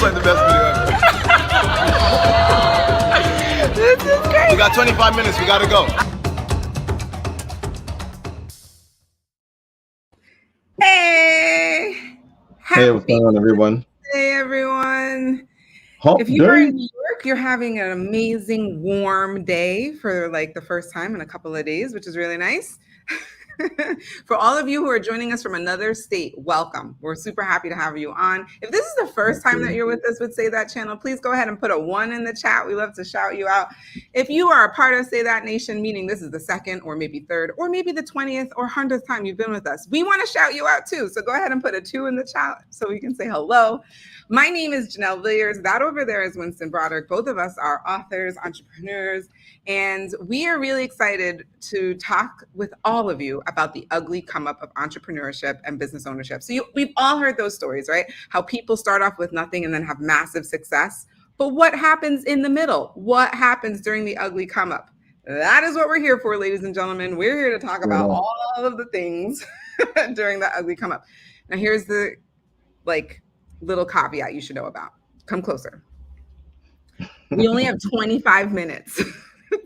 like the best video ever. This is great. We got 25 minutes. We gotta go. Hey. Hey, what's going on, everyone? Hey, everyone. Hump If you are day. in New York, you're having an amazing warm day for like the first time in a couple of days, which is really nice. For all of you who are joining us from another state, welcome. We're super happy to have you on. If this is the first time that you're with us with Say That channel, please go ahead and put a 1 in the chat. We love to shout you out. If you are a part of Say That Nation, meaning this is the second or maybe third or maybe the 20th or 100th time you've been with us, we want to shout you out too. So go ahead and put a 2 in the chat so we can say hello. My name is Janelle Villiers. That over there is Winston Broderick. Both of us are authors, entrepreneurs, and we are really excited to talk with all of you about the ugly come up of entrepreneurship and business ownership. So we've all heard those stories, right? How people start off with nothing and then have massive success. But what happens in the middle? What happens during the ugly come up? That is what we're here for, ladies and gentlemen. We're here to talk about all of the things during the ugly come up. Now, here's the little caveat you should know about. Come closer. We only have 25 minutes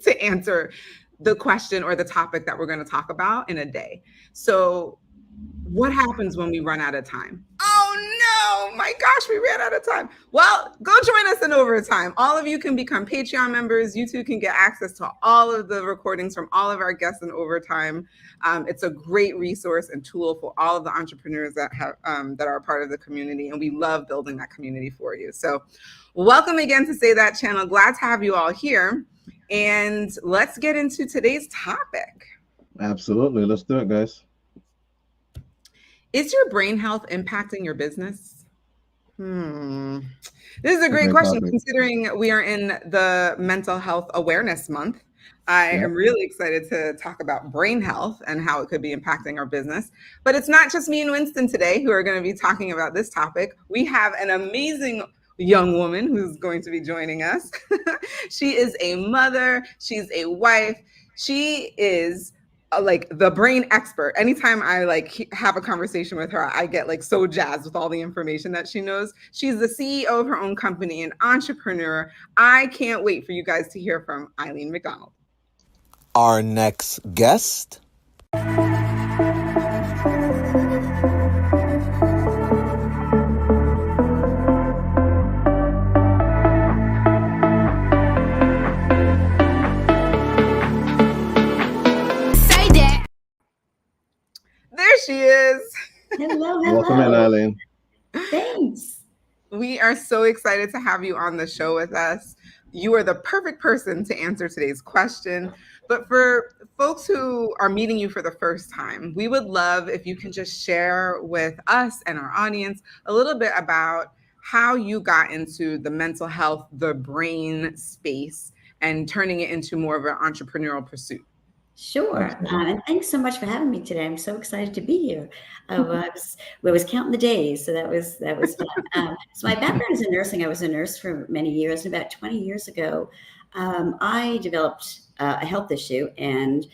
to answer the question or the topic that we're going to talk about in a day. So what happens when we run out of time? Oh no, my gosh, we ran out of time. Well, go join us in overtime. All of you can become Patreon members. You too can get access to all of the recordings from all of our guests in overtime. It's a great resource and tool for all of the entrepreneurs that have that are a part of the community, and we love building that community for you. So welcome again to Say That channel. Glad to have you all here. And let's get into today's topic. Absolutely. Let's do it, guys. Is your brain health impacting your business? This is a great question, considering we are in the Mental Health Awareness Month. I am really excited to talk about brain health and how it could be impacting our business. But it's not just me and Winston today who are going to be talking about this topic. We have an amazing young woman who's going to be joining us. She is a mother. She's a wife. She is the brain expert. Anytime I have a conversation with her, I get so jazzed with all the information that she knows. She's the CEO of her own company, an entrepreneur. I can't wait for you guys to hear from Eileen McDonald. Our next guest. There she is. Hello. Welcome in, Eileen. Thanks. We are so excited to have you on the show with us. You are the perfect person to answer today's question. But for folks who are meeting you for the first time, we would love if you can just share with us and our audience a little bit about how you got into the mental health, the brain space, and turning it into more of an entrepreneurial pursuit. Sure. And thanks so much for having me today. I'm so excited to be here. I was counting the days, so that was fun. So my background is in nursing. I was a nurse for many years, and about 20 years ago, I developed a health issue. And,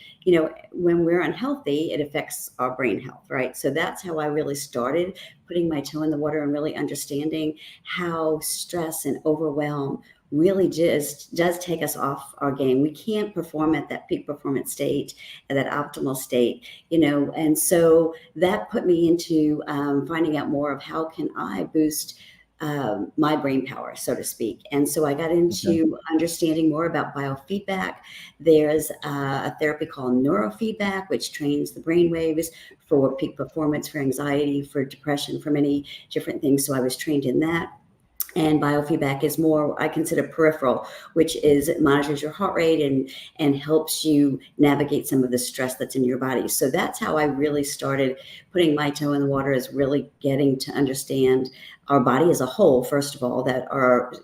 when we're unhealthy, it affects our brain health, right? So that's how I really started putting my toe in the water and really understanding how stress and overwhelm really just does take us off our game. We can't perform at that peak performance state, at that optimal state, and so that put me into finding out more of how can I boost my brain power, so to speak. And so I got into understanding more about biofeedback. There's a therapy called neurofeedback, which trains the brain waves for peak performance, for anxiety, for depression, for many different things. So I was trained in that. And biofeedback is more, I consider, peripheral, which is it monitors your heart rate and helps you navigate some of the stress that's in your body. So that's how I really started putting my toe in the water, is really getting to understand our body as a whole, first of all, that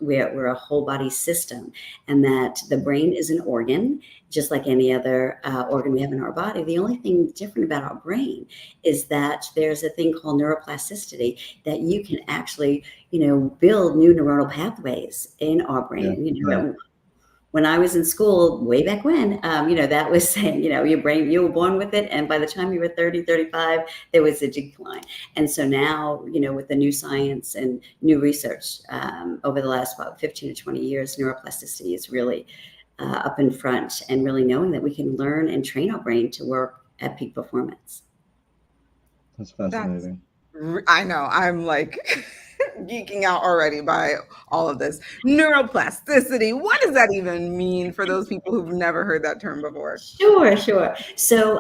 we're a whole body system, and that the brain is an organ, just like any other organ we have in our body. The only thing different about our brain is that there's a thing called neuroplasticity, that you can actually, build new neuronal pathways in our brain. when I was in school way back when, that was saying, your brain, you were born with it. And by the time you were 30, 35, there was a decline. And so now, with the new science and new research over the last 15 to 20 years, neuroplasticity is really up in front, and really knowing that we can learn and train our brain to work at peak performance. That's fascinating. I know. I'm like geeking out already by all of this. Neuroplasticity. What does that even mean for those people who've never heard that term before? Sure. So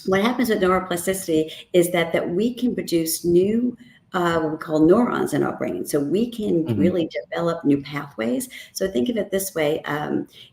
what happens with neuroplasticity is that we can produce new what we call neurons in our brain. So we can really develop new pathways. So think of it this way.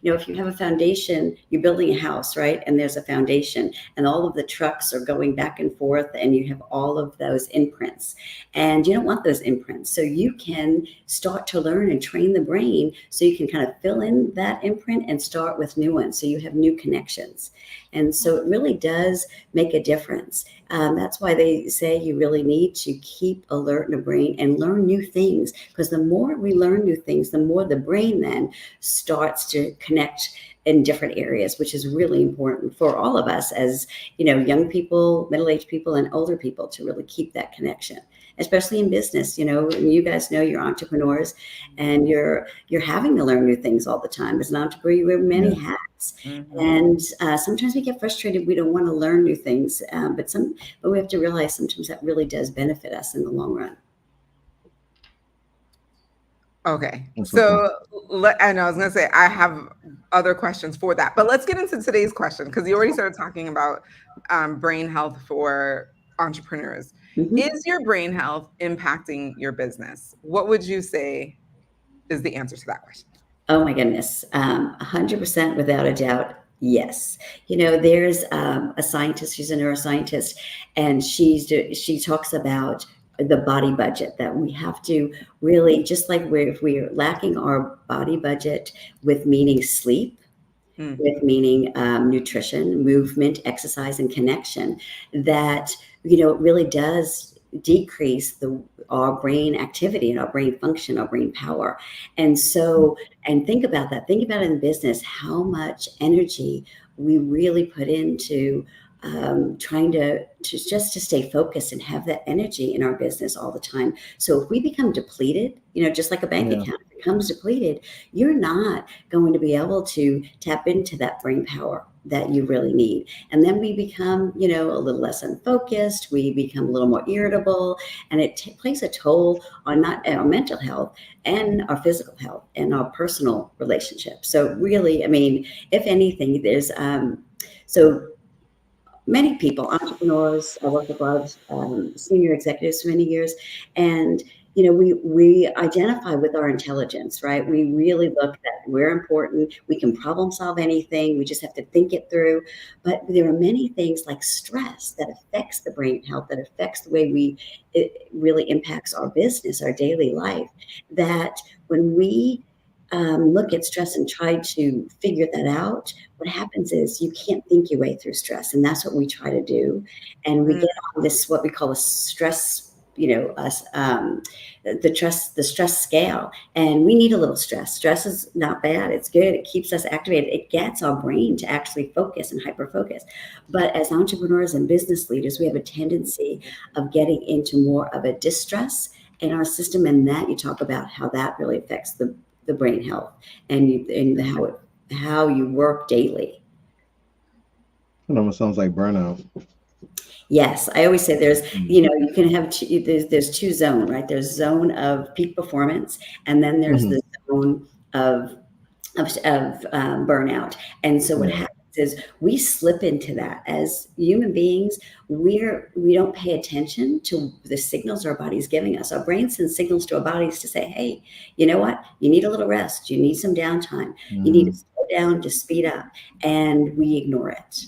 If you have a foundation, you're building a house, right? And there's a foundation and all of the trucks are going back and forth and you have all of those imprints and you don't want those imprints. So you can start to learn and train the brain so you can kind of fill in that imprint and start with new ones. So you have new connections. And so it really does make a difference. That's why they say you really need to keep alert in the brain and learn new things, because the more we learn new things, the more the brain then starts to connect in different areas, which is really important for all of us as, young people, middle-aged people, and older people to really keep that connection, especially in business. And you guys know you're entrepreneurs and you're having to learn new things all the time. As an entrepreneur, you wear many hats. And sometimes we get frustrated. We don't want to learn new things, but we have to realize sometimes that really does benefit us in the long run. Okay. So, and I was going to say, I have other questions for that, but let's get into today's question, because you already started talking about brain health for entrepreneurs. Is your brain health impacting your business? What would you say is the answer to that question? Oh my goodness. 100% without a doubt. Yes. There's a scientist, she's a neuroscientist, and she talks about the body budget, that we have to really, just like if we're lacking our body budget with meaning sleep, with meaning nutrition, movement, exercise, and connection, that, it really does decrease our brain activity and our brain function, our brain power. And so, and think about that. Think about it in business, how much energy we really put into trying to stay focused and have that energy in our business all the time. So if we become depleted, just like a bank account becomes depleted, you're not going to be able to tap into that brain power that you really need. And then we become, a little less unfocused, we become a little more irritable, and it plays a toll on not our mental health and our physical health and our personal relationships. So really, if anything, there's, so many people, entrepreneurs, I worked with a lot of senior executives for many years, and we identify with our intelligence, right? We really look that we're important. We can problem solve anything. We just have to think it through. But there are many things like stress that affects the brain health, that affects the way it really impacts our business, our daily life, that when we look at stress and try to figure that out, what happens is you can't think your way through stress. And that's what we try to do. And we get on this, what we call a stress, the stress scale. And we need a little stress. Stress is not bad. It's good. It keeps us activated. It gets our brain to actually focus and hyper-focus. But as entrepreneurs and business leaders, we have a tendency of getting into more of a distress in our system. And that you talk about how that really affects the brain health and how you work daily. It almost sounds like burnout. Yes, I always say there's, you can have there's two zones, right? There's zone of peak performance, and then there's the zone of burnout. And so what happens is we slip into that as human beings. We don't pay attention to the signals our body's giving us. Our brain sends signals to our bodies to say, hey, you know what? You need a little rest. You need some downtime. You need to slow down, to speed up. And we ignore it.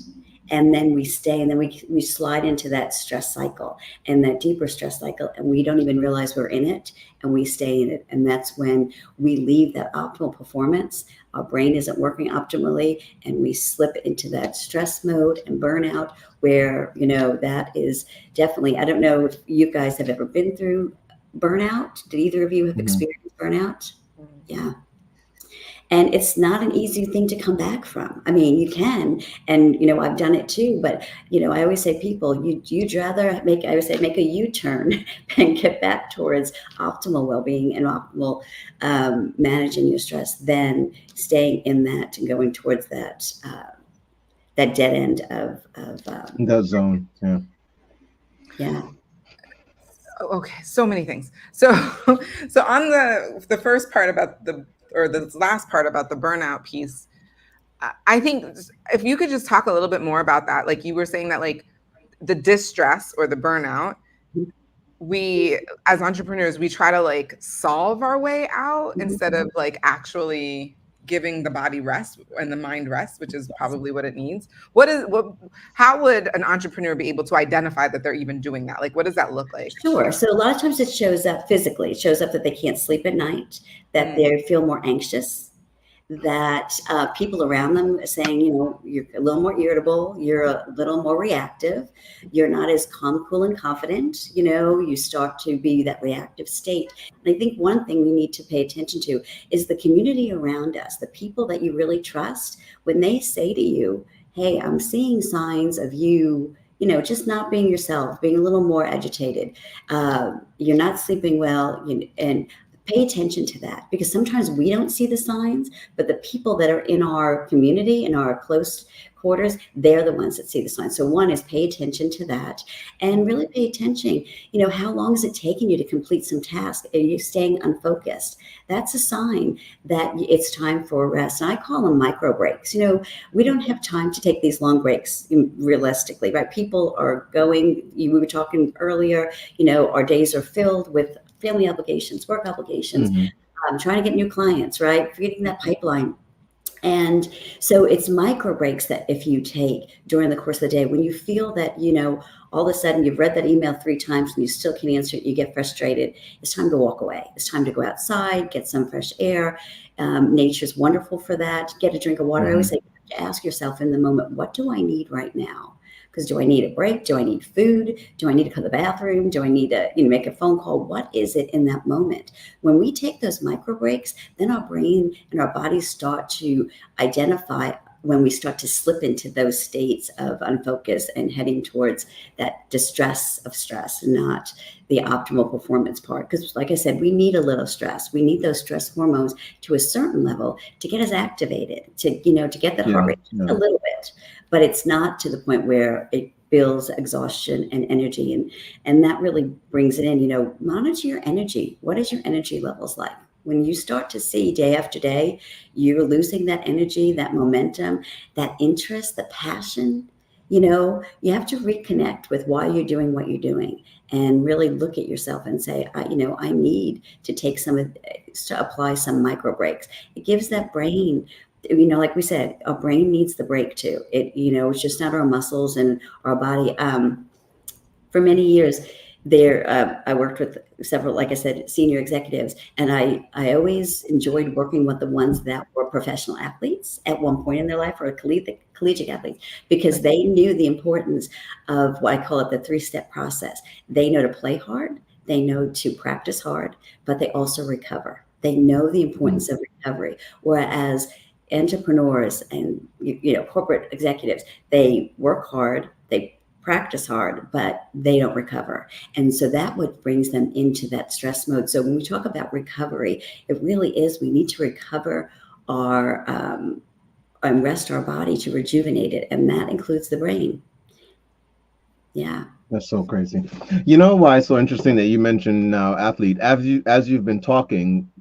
And then we stay, and then we slide into that stress cycle and that deeper stress cycle, and we don't even realize we're in it, and we stay in it. And that's when we leave that optimal performance. Our brain isn't working optimally, and we slip into that stress mode and burnout, where, that is definitely, I don't know if you guys have ever been through burnout. Did either of you have experienced burnout? Yeah. And it's not an easy thing to come back from. I mean, you can, and I've done it too. But I always say, people, you'd rather make a U-turn and get back towards optimal well-being and optimal managing your stress than staying in that and going towards that dead end of that zone. Yeah. yeah. Okay, so many things. So on the first part about the last part about the burnout piece, I think if you could just talk a little bit more about that. Like you were saying that like the distress or the burnout, we as entrepreneurs, we try to like solve our way out instead of like actually giving the body rest and the mind rest, which is probably what it needs. How would an entrepreneur be able to identify that they're even doing that? Like, what does that look like? Sure. So a lot of times it shows up physically. It shows up that they can't sleep at night, that they feel more anxious, that people around them are saying, you're a little more irritable, you're a little more reactive, you're not as calm, cool, and confident, you start to be that reactive state. And I think one thing we need to pay attention to is the community around us, the people that you really trust, when they say to you, hey, I'm seeing signs of you, just not being yourself, being a little more agitated, you're not sleeping well, and pay attention to that, because sometimes we don't see the signs, but the people that are in our community, in our close quarters, they're the ones that see the signs. So one is pay attention to that, and really pay attention, how long is it taking you to complete some task? Are you staying unfocused? That's a sign that it's time for rest. And I call them micro breaks. We don't have time to take these long breaks realistically, right? People are going, we were talking earlier, our days are filled with family obligations, work obligations, trying to get new clients, right? Creating that pipeline. And so it's micro breaks that if you take during the course of the day, when you feel that, all of a sudden you've read that email 3 times and you still can't answer it, you get frustrated, it's time to walk away. It's time to go outside, get some fresh air. Nature's wonderful for that. Get a drink of water. I always say, you have to ask yourself in the moment, what do I need right now? Because do I need a break? Do I need food? Do I need to go to the bathroom? Do I need to make a phone call? What is it in that moment? When we take those micro breaks, then our brain and our bodies start to identify when we start to slip into those states of unfocus and heading towards that distress of stress, not the optimal performance part. Because like I said, we need a little stress. We need those stress hormones to a certain level to get us activated, to get that heart rate a little bit. But it's not to the point where it builds exhaustion and energy. And that really brings it in, monitor your energy. What is your energy levels like? When you start to see day after day, you're losing that energy, that momentum, that interest, the passion, you have to reconnect with why you're doing what you're doing and really look at yourself and say, I need to take to apply some micro breaks. It gives that brain, like we said, our brain needs the break too. It's just not our muscles and our body. For many years there, I worked with several, like I said, senior executives, and I always enjoyed working with the ones that were professional athletes at one point in their life, or collegiate athletes, because they knew the importance of what I call it the 3-step process. They know to play hard, they know to practice hard, but they also recover. They know the importance of recovery. Whereas entrepreneurs and corporate executives, they work hard, they practice hard, but they don't recover. And so that what brings them into that stress mode. So when we talk about recovery, it really is, we need to recover our and rest our body to rejuvenate it. And that includes the brain. Yeah. That's so crazy. You know why it's so interesting that you mentioned now athlete? As you've been talking,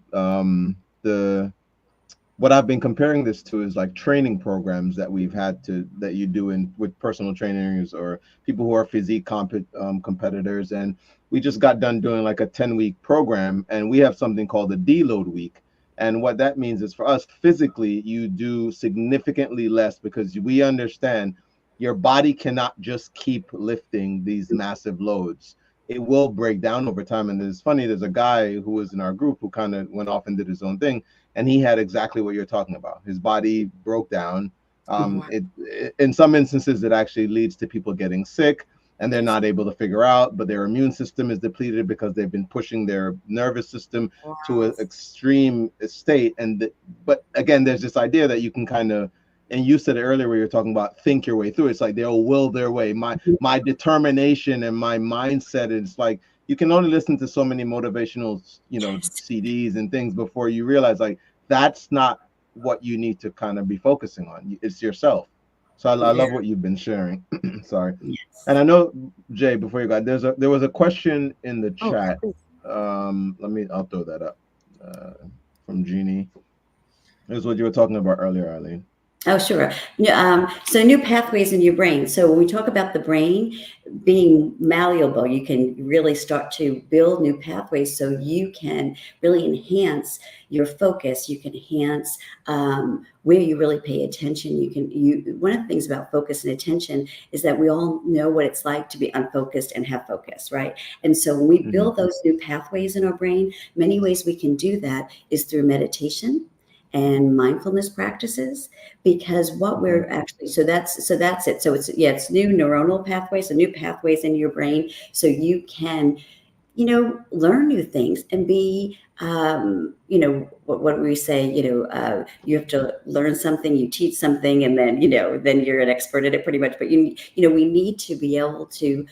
what I've been comparing this to is like training programs that we've had that you do with personal trainers or people who are physique competitors. And we just got done doing like a 10-week program, and we have something called a deload week. And what that means is for us physically, you do significantly less because we understand your body cannot just keep lifting these massive loads. It will break down over time. And it's funny, there's a guy who was in our group who kind of went off and did his own thing. And he had exactly what you're talking about. His body broke down. In some instances, it actually leads to people getting sick. and they're not able to figure out, but their immune system is depleted because they've been pushing their nervous system to an extreme state. But again, there's this idea that you can kind of, and you said it earlier where you're talking about think your way through. It's like they'll will their way. My determination and my mindset, it's like you can only listen to so many motivational, CDs and things before you realize like that's not what you need to kind of be focusing on. It's yourself. So I love what you've been sharing. Sorry. Yes. And I know, Jay, before you go, there was a question in the chat. Okay. I'll throw that up from Jeannie. This is what you were talking about earlier, Eileen. Oh, sure. So new pathways in your brain. So when we talk about the brain being malleable, you can really start to build new pathways so you can really enhance your focus. You can enhance where you really pay attention. One of the things about focus and attention is that we all know what it's like to be unfocused and have focus, right? And so when we build those new pathways in our brain, many ways we can do that is through meditation and mindfulness practices, because what we're actually, so that's it. So it's new neuronal pathways, so new pathways in your brain, so you can, learn new things and be, what we say, you have to learn something, you teach something, and then, then you're an expert at it pretty much. But, we need to be able to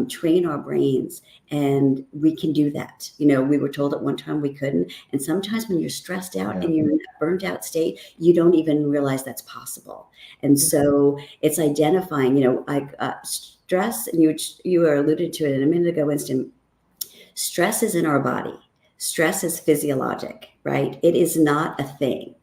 train our brains, and we can do that. We were told at one time we couldn't. And sometimes when you're stressed out and you're in that burnt out state, you don't even realize that's possible. And so it's identifying, stress, and you were alluded to it a minute ago, Winston. Stress is in our body. Stress is physiologic, right? It is not a thing.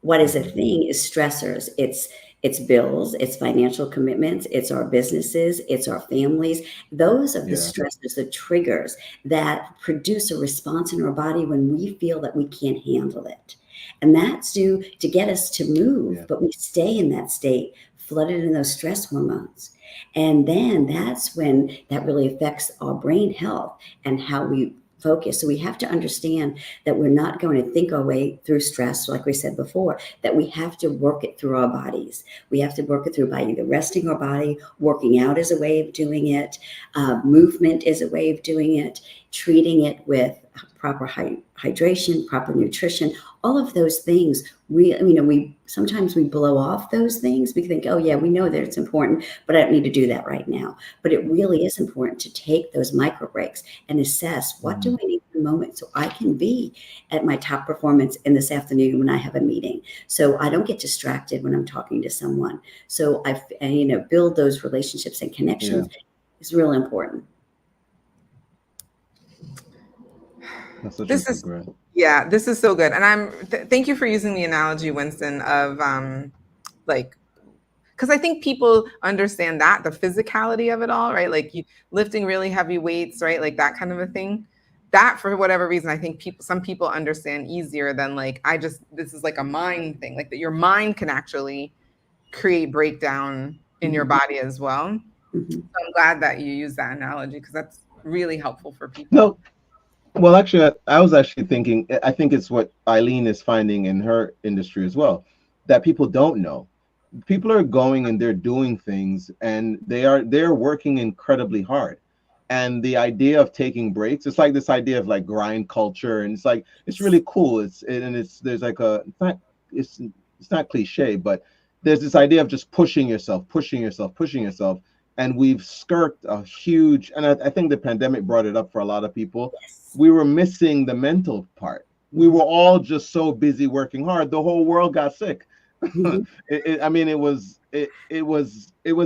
What is a thing is stressors. It's bills, it's financial commitments, it's our businesses, it's our families. Those are the stressors, the triggers that produce a response in our body when we feel that we can't handle it. And that's due to get us to move, but we stay in that state, flooded in those stress hormones. And then that's when that really affects our brain health and how we focus. So we have to understand that we're not going to think our way through stress, like we said before, that we have to work it through our bodies. We have to work it through by either resting our body, working out is a way of doing it, movement is a way of doing it, treating it with proper hydration, proper nutrition, all of those things. We sometimes we blow off those things. We think, oh yeah, we know that it's important, but I don't need to do that right now. But it really is important to take those micro breaks and assess what do I need in the moment so I can be at my top performance in this afternoon when I have a meeting. So I don't get distracted when I'm talking to someone. So I build those relationships and connections is really important. This is so good. And thank you for using the analogy, Winston, of because I think people understand that, the physicality of it all, right? Like you lifting really heavy weights, right? Like that kind of a thing. That, for whatever reason, I think some people understand easier than this is like a mind thing, like that your mind can actually create breakdown in your body as well. So I'm glad that you use that analogy, because that's really helpful for people. No. Well, actually, I was actually thinking, I think it's what Eileen is finding in her industry as well, that people don't know. People are going and they're doing things, and they're working incredibly hard. And the idea of taking breaks, it's like this idea of like grind culture, and it's really cool. It's not cliche, but there's this idea of just pushing yourself. And we've skirted a huge, and I think the pandemic brought it up for a lot of people. We were missing the mental part. We were all just so busy working hard. The whole world got sick. It was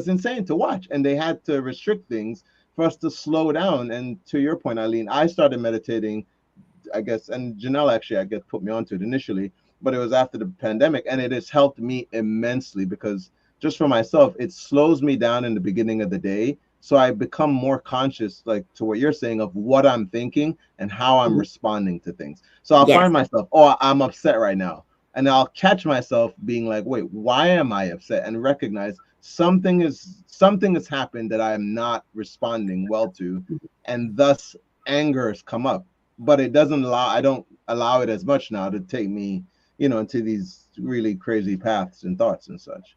insane to watch, and they had to restrict things for us to slow down. And to your point, Eileen, I started meditating, I guess, and Janelle actually, I guess, put me onto it initially, but it was after the pandemic, and it has helped me immensely because just for myself, it slows me down in the beginning of the day. So I become more conscious, like to what you're saying, of what I'm thinking and how I'm responding to things. So I'll find myself, I'm upset right now. And I'll catch myself being like, wait, why am I upset? And recognize something has happened that I am not responding well to. And thus anger has come up. But I don't allow it as much now to take me, into these really crazy paths and thoughts and such.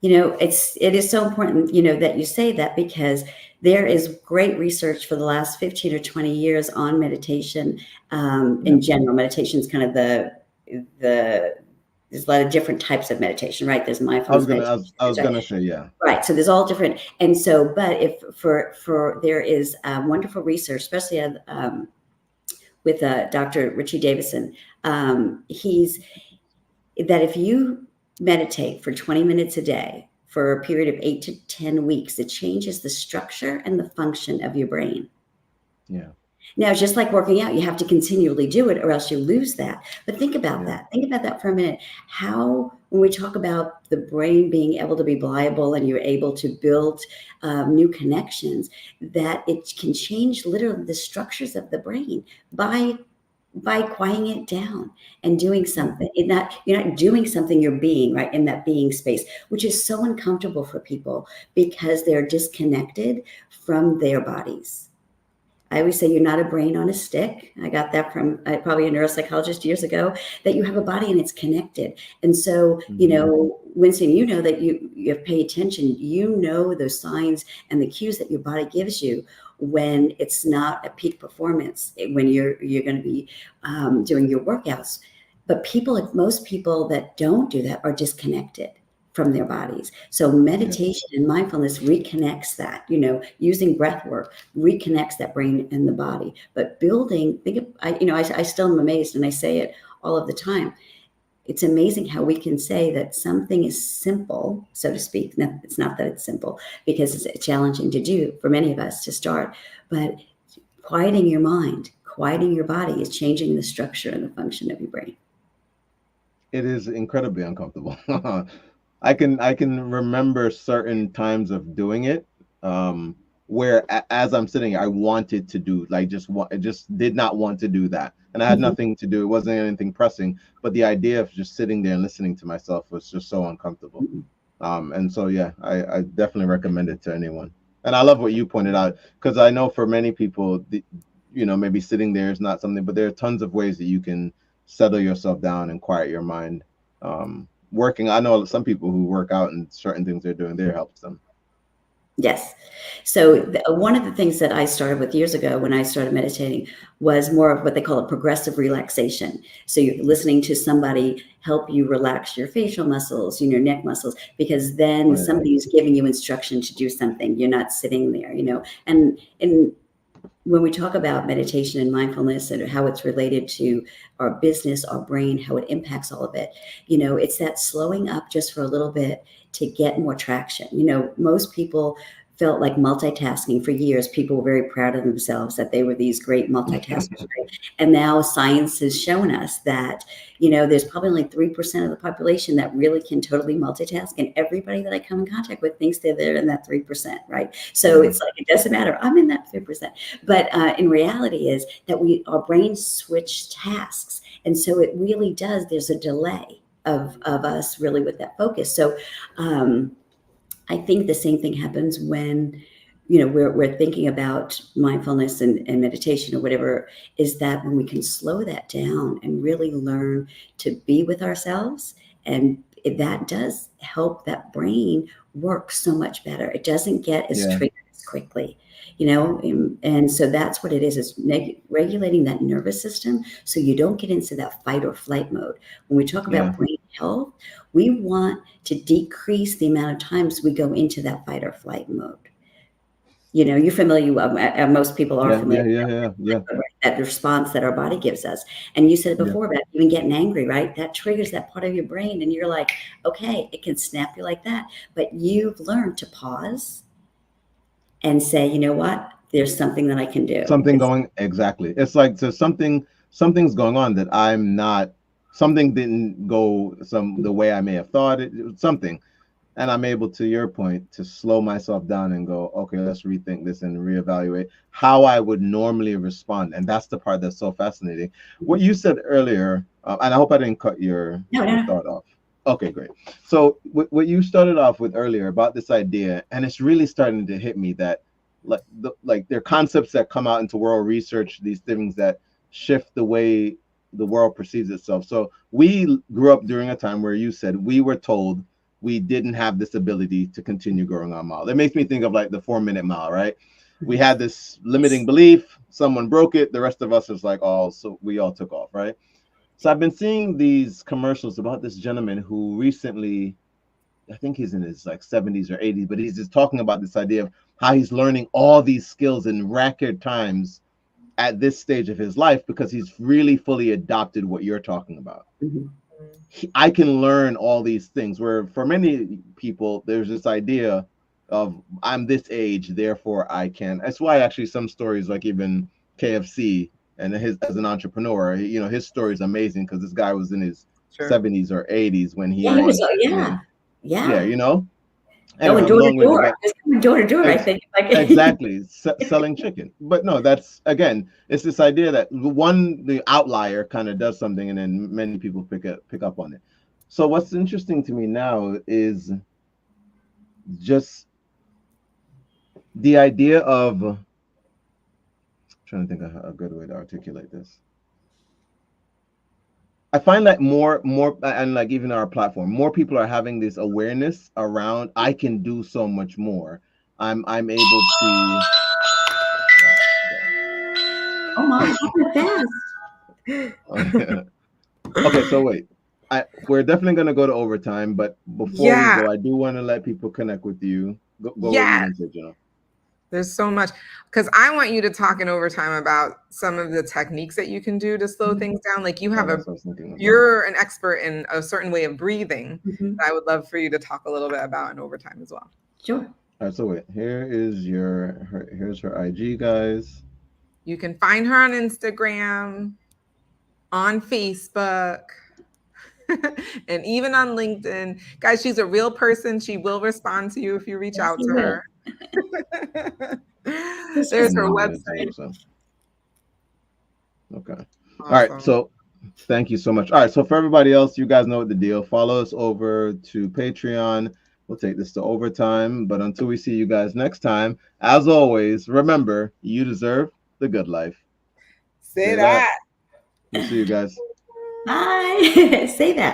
It is so important, that you say that, because there is great research for the last 15 or 20 years on meditation. In general, meditation is kind of there's a lot of different types of meditation, right? There's mindfulness meditation. I was gonna say, yeah. Right. So there's all different. And so, but if there is wonderful research, especially with Dr. Richie Davison, he's that if you meditate for 20 minutes a day for a period of 8 to 10 weeks, it changes the structure and the function of your brain. Yeah. Now, just like working out, you have to continually do it or else you lose that. But think about that. Think about that for a minute. How, when we talk about the brain being able to be pliable and you're able to build new connections, that it can change literally the structures of the brain by quieting it down and doing something. You're not doing something, you're being, right, in that being space, which is so uncomfortable for people because they're disconnected from their bodies. I always say you're not a brain on a stick. I got that from probably a neuropsychologist years ago, that you have a body and it's connected. And so, Winston, that you have paid attention, those signs and the cues that your body gives you when it's not at peak performance, when you're going to be doing your workouts. But most people that don't do that are disconnected from their bodies. So meditation and mindfulness reconnects that, using breath work reconnects that brain and the body. But I still am amazed, and I say it all of the time. It's amazing how we can say that something is simple, so to speak. No, it's not that it's simple, because it's challenging to do for many of us to start. But quieting your mind, quieting your body is changing the structure and the function of your brain. It is incredibly uncomfortable. I can remember certain times of doing it where as I'm sitting, I wanted to do I just did not want to do that. And I had nothing to do. It wasn't anything pressing, but the idea of just sitting there and listening to myself was just so uncomfortable. And so, I definitely recommend it to anyone. And I love what you pointed out, because I know for many people, maybe sitting there is not something, but there are tons of ways that you can settle yourself down and quiet your mind. I know some people who work out and certain things they're doing there helps them. Yes. So one of the things that I started with years ago when I started meditating was more of what they call a progressive relaxation. So you're listening to somebody help you relax your facial muscles, your neck muscles, because then somebody's giving you instruction to do something. You're not sitting there, and when we talk about meditation and mindfulness and how it's related to our business, our brain, how it impacts all of it, it's that slowing up just for a little bit to get more traction. Most people felt like multitasking for years. People were very proud of themselves that they were these great multitaskers. Right? And now science has shown us that, there's probably only 3% of the population that really can totally multitask. And everybody that I come in contact with thinks they're in that 3%, right? So it's like, it doesn't matter. I'm in that 3%. But in reality is that our brains switch tasks. And so it really does, there's a delay of us really with that focus. So I think the same thing happens when, we're thinking about mindfulness and meditation or whatever, is that when we can slow that down and really learn to be with ourselves, and that does help that brain work so much better. It doesn't get as triggered as quickly. And so that's what it is regulating that nervous system so you don't get into that fight or flight mode. When we talk about brain health, we want to decrease the amount of times we go into that fight or flight mode. You're familiar, most people are familiar with that response that our body gives us. And you said it before about even getting angry, right? That triggers that part of your brain. And you're like, okay, it can snap you like that. But you've learned to pause and say, you know what, there's something that I can do. Exactly. It's like, so something's going on that something didn't go the way I may have thought it was something. And I'm able, to your point, to slow myself down and go, okay, let's rethink this and reevaluate how I would normally respond. And that's the part that's so fascinating. What you said earlier, and I hope I didn't cut your thought off. Okay, great. So what you started off with earlier about this idea, and it's really starting to hit me that like there are concepts that come out into world research, these things that shift the way the world perceives itself. So we grew up during a time where you said we were told we didn't have this ability to continue growing our mile. It makes me think of like the 4-minute mile, right? We had this limiting belief, someone broke it, the rest of us is like, oh, so we all took off, right? So I've been seeing these commercials about this gentleman who recently, I think he's in his like 70s or 80s, but he's just talking about this idea of how he's learning all these skills in record times at this stage of his life because he's really fully adopted what you're talking about. I can learn all these things, where for many people, there's this idea of I'm this age, therefore I can. That's why actually some stories like even KFC and his as an entrepreneur, you know, his story is amazing because this guy was in his 70s or 80s when he was, yeah, you know, going door to door. Just going door to door, I think. Like exactly, selling chicken. But no, that's again, it's this idea that the outlier kind of does something, and then many people pick up on it. So what's interesting to me now is just the idea of trying to think of a good way to articulate this. I find that more and like even our platform, more people are having this awareness around I can do so much more. I'm able to. Oh my, that's fast. Okay, so wait. We're definitely gonna go to overtime, but before we go, I do want to let people connect with you. Go Yeah. with you, Janelle. There's so much, because I want you to talk in overtime about some of the techniques that you can do to slow things down. Like you have you're an expert in a certain way of breathing. I would love for you to talk a little bit about in overtime as well. Sure. All right, so wait, here's her IG, guys. You can find her on Instagram, on Facebook, and even on LinkedIn. Guys, she's a real person. She will respond to you if you reach out to her. There's her website. Okay. Awesome. All right. So thank you so much. All right. So for everybody else, you guys know what the deal. Follow us over to Patreon. We'll take this to overtime. But until we see you guys next time, as always, remember, you deserve the good life. Say that. We'll see you guys. Bye. Say that.